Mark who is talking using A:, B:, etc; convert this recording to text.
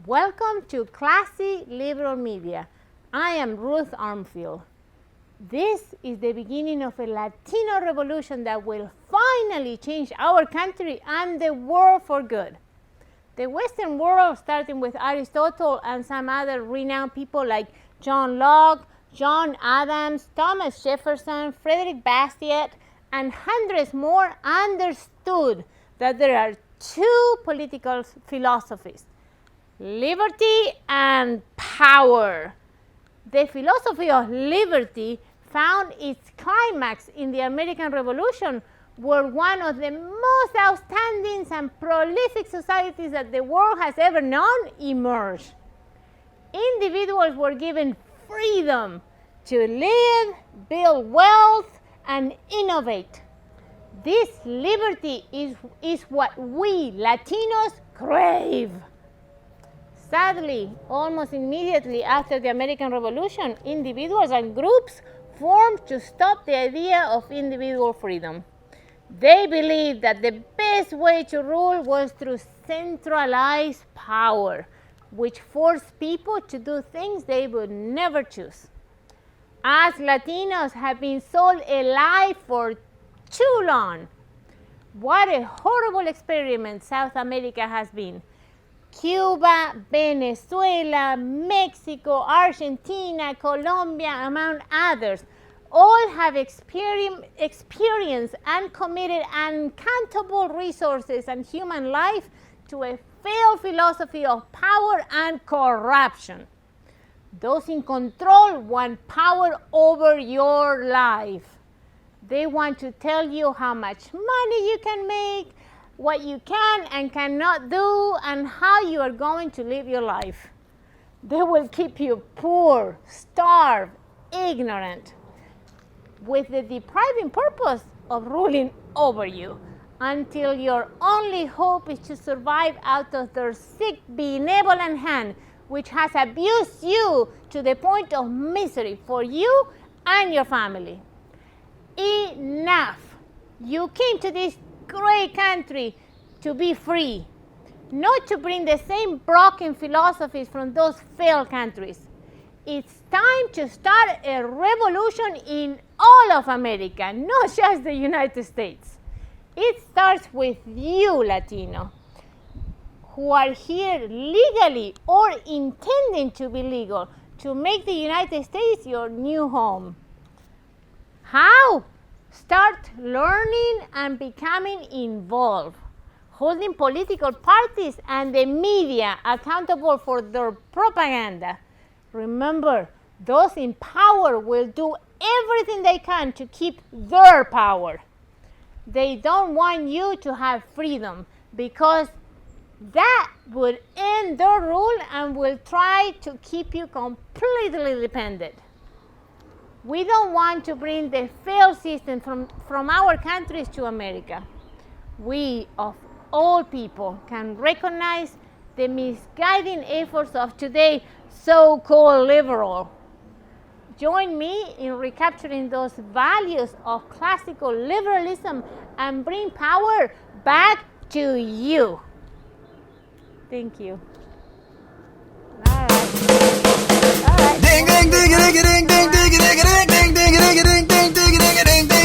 A: Welcome to Classy Liberal Media. I am Ruth Armfield. This is the beginning of a Latino revolution that will finally change our country and the world for good. The Western world, starting with Aristotle and some other renowned people like John Locke, John Adams, Thomas Jefferson, Frederick Bastiat, and hundreds more, understood that there are two political philosophies: liberty and power. The philosophy of liberty found its climax in the American Revolution, where one of the most outstanding and prolific societies that the world has ever known emerged. Individuals were given freedom to live, build wealth, and innovate. This liberty is what we Latinos crave. Sadly, almost immediately after the American Revolution, individuals and groups formed to stop the idea of individual freedom. They believed that the best way to rule was through centralized power, which forced people to do things they would never choose. As Latinos have been sold a lie for too long. What a horrible experiment South America has been. Cuba, Venezuela, Mexico, Argentina, Colombia, among others, all have experienced and committed uncountable resources and human life to a failed philosophy of power and corruption. Those in control want power over your life. They want to tell you how much money you can make, what you can and cannot do, and how you are going to live your life. They will keep you poor, starved, ignorant, with the depriving purpose of ruling over you, until your only hope is to survive out of their sick, benevolent hand, which has abused you to the point of misery for you and your family. Enough! You came to this great country to be free, not to bring the same broken philosophies from those failed countries. It's time to start a revolution in all of America, not just the United States. It starts with you, Latino, who are here legally or intending to be legal, to make the United States your new home. How? Start learning and becoming involved, holding political parties and the media accountable for their propaganda. Remember, those in power will do everything they can to keep their power. They don't want you to have freedom, because that would end their rule and will try to keep you completely dependent. We don't want to bring the failed system from our countries to America. We, of all people, can recognize the misguiding efforts of today's so-called liberal. Join me in recapturing those values of classical liberalism and bring power back to you. Thank you. All right.
B: Ding ding ding ding ding ding ding ding ding ding ding ding ding ding ding ding ding.